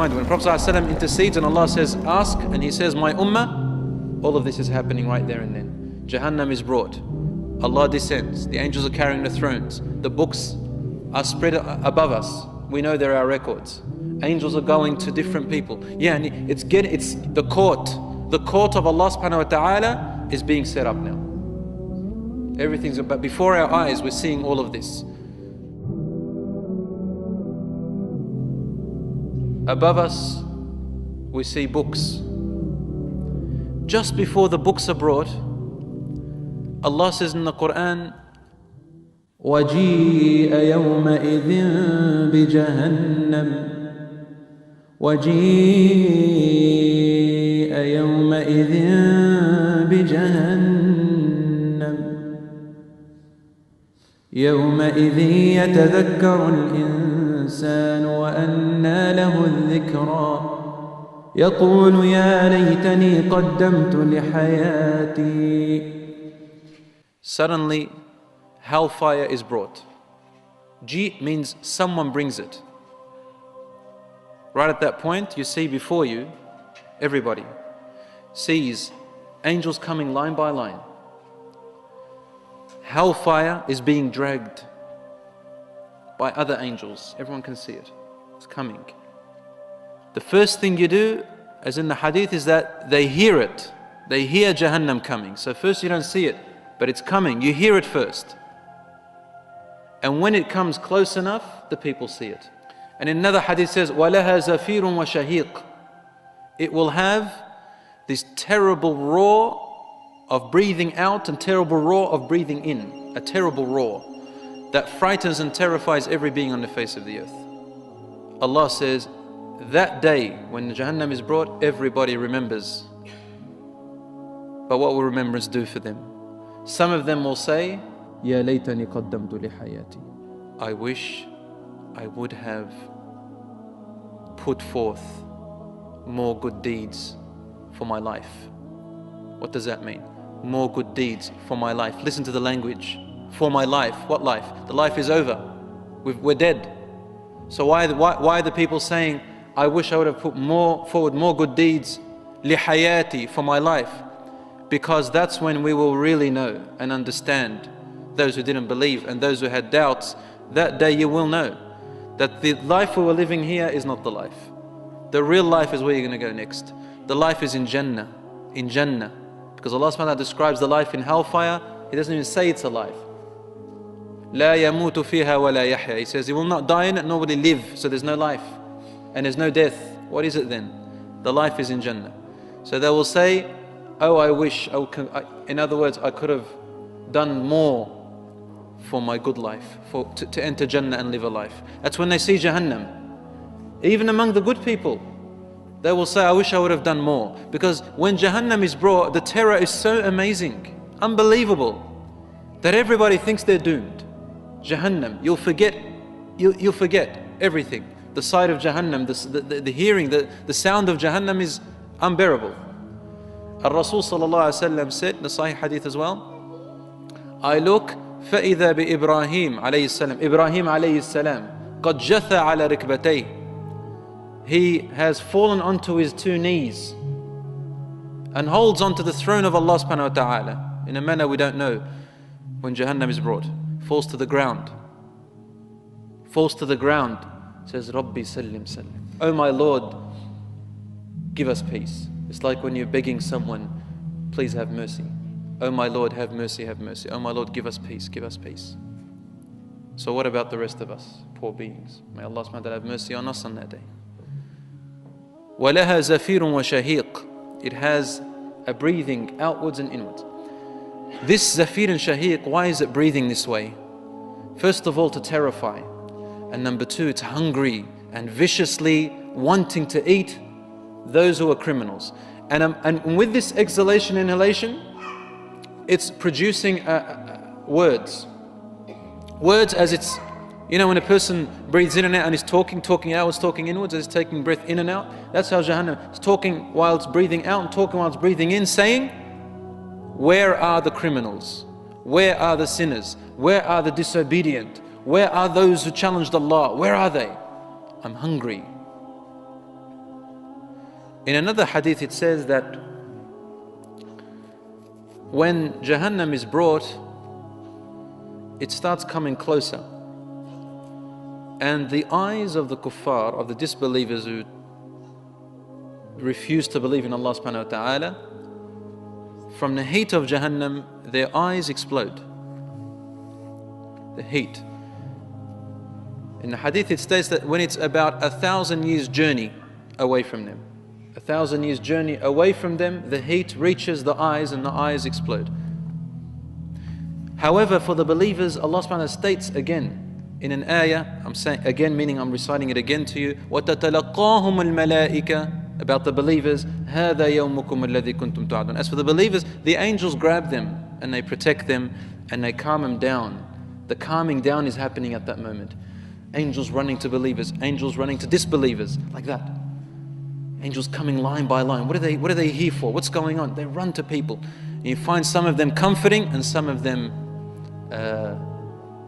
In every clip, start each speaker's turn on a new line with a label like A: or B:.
A: mind, when Prophet ﷺ intercedes and Allah says, ask, and he says, my ummah, all of this is happening right there and then. Jahannam is brought. Allah descends. The angels are carrying the thrones. The books are spread above us. We know there are records. Angels are going to different people. Yeah, and it's the court. The court of Allah subhanahu wa ta'ala is being set up now. Everything's, but before our eyes, we're seeing all of this. Above us, we see books. Just before the books are brought, Allah says in the Quran, وَجِيءَ يَوْمَئِذٍ بِجَهَنَّمَ وَجِيءَ يَوْمَئِذٍ بِجَهَنَّمَ يَوْمَئِذٍ يَتَذَكَّرُ الْإِنسَانُ وَأَنَّى لَهُ الذِّكْرَى يقول يا ليتني قدمت لحياتي. Suddenly, hellfire is brought. Ji means someone brings it. Right at that point, you see before you, everybody sees angels coming line by line. Hellfire is being dragged by other angels. Everyone can see it. It's coming. The first thing you do, as in the hadith, is that they hear it. They hear Jahannam coming. So first you don't see it, but it's coming. You hear it first. And when it comes close enough, the people see it. And in another hadith says, وَلَهَا زَفِيرٌ وَشَهِيقٌ. It will have this terrible roar of breathing out and terrible roar of breathing in. A terrible roar that frightens and terrifies every being on the face of the earth. Allah says, that day when Jahannam is brought, everybody remembers. But what will remembrance do for them? Some of them will say, يَا لَيْتَنِي قَدَّمْتُ لِحَيَاتِي. I wish I would have put forth more good deeds for my life. What does that mean? More good deeds for my life. Listen to the language. For my life. What life? The life is over. We're dead. So why are the people saying, I wish I would have put forward more good deeds, lihayati, for my life? Because that's when we will really know and understand, those who didn't believe and those who had doubts. That day you will know that the life we were living here is not the life. The real life is where you're going to go next. The life is in Jannah. In Jannah. Because Allah subhanahu wa ta'ala describes the life in hellfire, He doesn't even say it's a life. لا يموت فيها ولا يحيا. He says He will not die in it, nor will He live. So there's no life. And there's no death. What is it then? The life is in Jannah. So they will say, oh, I wish, in other words, I could have done more for my good life, to enter Jannah and live a life. That's when they see Jahannam. Even among the good people, they will say, I wish I would have done more. Because when Jahannam is brought, the terror is so amazing, unbelievable, that everybody thinks they're doomed. Jahannam, you'll forget everything. The sight of Jahannam, the hearing, the sound of Jahannam is unbearable. Al-Rasul sallallahu alayhi wa sallam said, the Sahih hadith as well, I look, فَإِذَا بِإِبْرَاهِيمَ عَلَيْهِ السَّلَامِ Ibrahim alayhi السلام قَدْ جَثَى عَلَى رِكْبَتَيْهِ. He has fallen onto his two knees and holds onto the throne of Allah subhanahu wa ta'ala in a manner we don't know. When Jahannam is brought, falls to the ground. Falls to the ground. Says, Rabbi sallim sallim. Oh my Lord, give us peace. It's like when you're begging someone, please have mercy. Oh my Lord, have mercy, have mercy. Oh my Lord, give us peace, give us peace. So what about the rest of us, poor beings? May Allah subhanahu wa ta'ala have mercy on us on that day. وَلَهَا زَفِيرٌ وَشَهِيقٌ. It has a breathing outwards and inwards. This zafir and shahiq, why is it breathing this way? First of all, to terrify. And number two, it's hungry and viciously wanting to eat those who are criminals. And with this exhalation, inhalation, it's producing words. Words as it's, you know, when a person breathes in and out and is talking outwards, talking inwards, as it's taking breath in and out, that's how Jahannam is talking while it's breathing out and talking while it's breathing in, saying, where are the criminals? Where are the sinners? Where are the disobedient? Where are those who challenged Allah? Where are they? I'm hungry. In another hadith it says that when Jahannam is brought, it starts coming closer. And the eyes of the kuffar, of the disbelievers who refuse to believe in Allah subhanahu wa ta'ala, from the heat of Jahannam, their eyes explode. The heat. In the hadith it states that when it's about 1,000 years journey away from them, 1,000 years journey away from them, the heat reaches the eyes and the eyes explode. However, for the believers, Allah subhanahu wa ta'ala states again in an ayah, I'm saying again, meaning I'm reciting it again to you, وَتَتَلَقَّاهُمُ الْمَلَائِكَةِ, about the believers, هَذَا يَوْمُكُمُ الَّذِي كُنْتُمْ تُعَدُونَ. As for the believers, the angels grab them and they protect them and they calm them down. The calming down is happening at that moment. Angels running to believers, angels running to disbelievers, like that. Angels coming line by line. What are they here for? What's going on? They run to people. And you find some of them comforting and some of them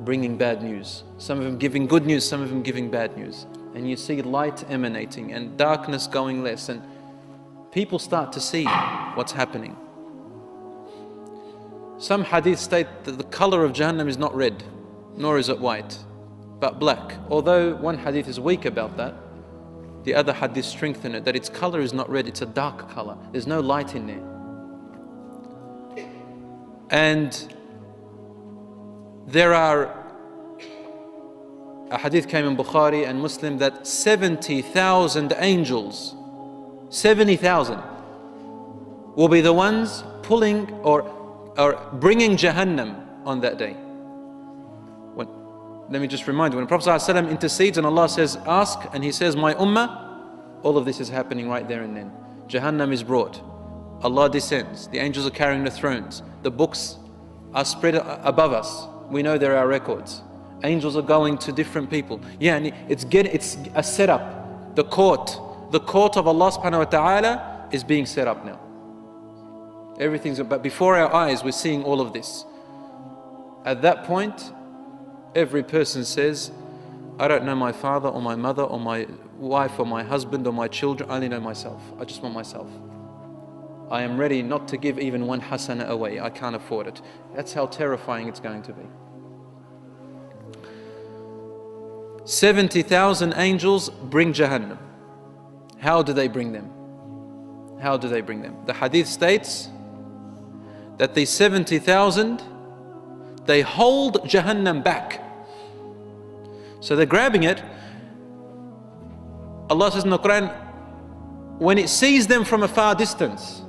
A: bringing bad news. Some of them giving good news, some of them giving bad news. And you see light emanating and darkness going less, and people start to see what's happening. Some hadith state that the color of Jahannam is not red, nor is it white, but black. Although one hadith is weak about that, the other hadith strengthen it, that its color is not red, it's a dark color. There's no light in there. And there are, a hadith came in Bukhari and Muslim that 70,000 angels, 70,000, will be the ones pulling or bringing Jahannam on that day. Let me just remind you, when the Prophet ﷺ intercedes and Allah says, ask, and he says, my ummah, all of this is happening right there and then. Jahannam is brought. Allah descends. The angels are carrying the thrones. The books are spread above us. We know there are records. Angels are going to different people. Yeah, and it's a setup. The court of Allah subhanahu wa ta'ala is being set up now. Everything's, but before our eyes we're seeing all of this. At that point, every person says, I don't know my father or my mother or my wife or my husband or my children, I only know myself. I just want myself. I am ready not to give even one hasana away. I can't afford it. That's how terrifying it's going to be. 70,000 angels bring Jahannam. How do they bring them? How do they bring them? The hadith states that the 70,000, they hold Jahannam back. So they're grabbing it. Allah says in the Quran, when it sees them from a far distance,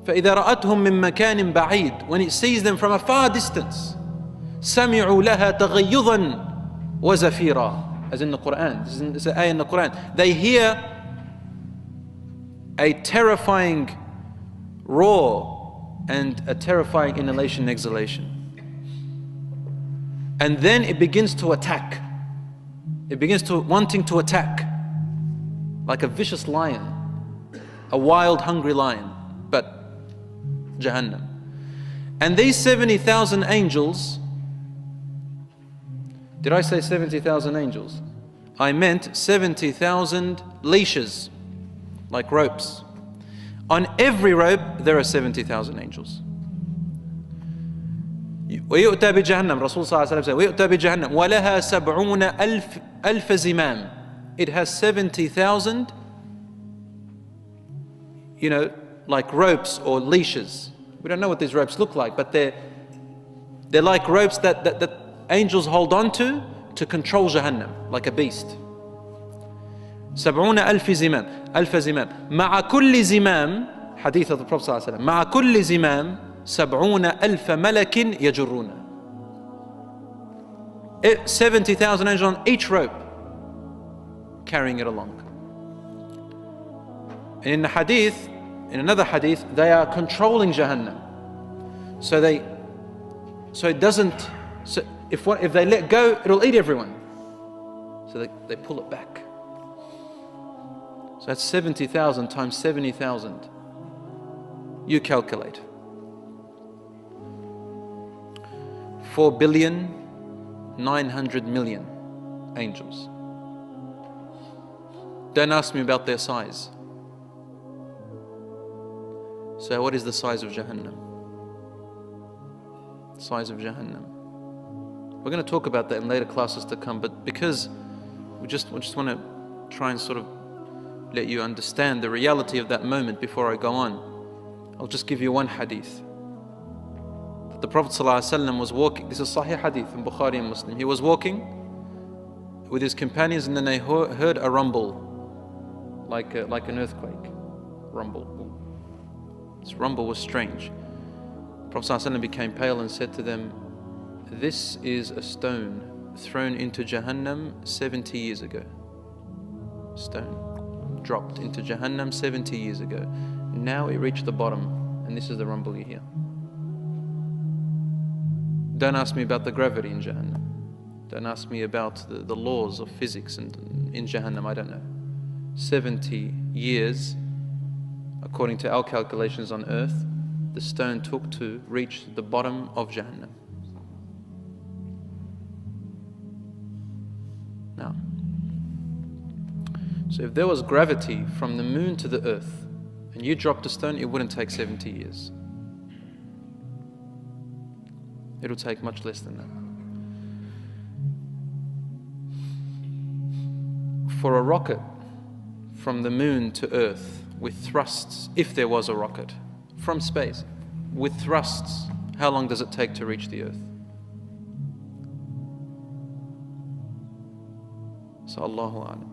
A: فَإِذَا رَأَتْهُم مِّن مَّكَانٍ بَعِيدٍ, when it sees them from a far distance, سَمِعُوا لَهَا تَغَيُّظًا وَزَفِيرًا, as in the Quran. This is an ayah in the Quran. They hear a terrifying roar and a terrifying inhalation and exhalation. And then it begins to attack. It begins to wanting to attack, like a vicious lion, a wild, hungry lion, but Jahannam. And these 70,000 angels, did I say 70,000 angels? I meant 70,000 leashes, like ropes. On every rope there are 70,000 angels. ويؤتى بجهنم, Rasul صلى الله عليه وسلم said, ويؤتى بجهنم ولها 70,000 زمام. It has 70,000, like ropes or leashes. We don't know what these ropes look like, but they're like ropes that angels hold on to control Jahannam, like a beast. 70,000 زمام, ألف زمام. مع كل زمام, hadith of the Prophet صلى الله عليه وسلم, مع كل زمام 70,000 ملك يجرون. 70,000 angels on each rope, carrying it along. And in the hadith, in another hadith, they are controlling Jahannam. So it doesn't, if they let go, it'll eat everyone. So they pull it back. So that's 70,000 times 70,000. You calculate. 4,900,000,000 angels. Don't ask me about their size. So what is the size of Jahannam? Size of Jahannam. We're going to talk about that in later classes to come, but because we just want to try and sort of let you understand the reality of that moment before I go on, I'll just give you one hadith. That the Prophet ﷺ was walking, this is Sahih hadith in Bukhari and Muslim. He was walking with his companions and then they heard a rumble, like an earthquake. Rumble. This rumble was strange. The Prophet ﷺ became pale and said to them, "This is a stone thrown into Jahannam 70 years ago." Stone dropped into Jahannam 70 years ago. Now it reached the bottom, and this is the rumble you hear. Don't ask me about the gravity in Jahannam. Don't ask me about the laws of physics in Jahannam, I don't know. 70 years, according to our calculations on earth, the stone took to reach the bottom of Jahannam. Now, so if there was gravity from the moon to the earth and you dropped a stone, it wouldn't take 70 years. It'll take much less than that. For a rocket from the moon to earth with thrusts, if there was a rocket from space with thrusts, how long does it take to reach the earth? So Allahu A'lam.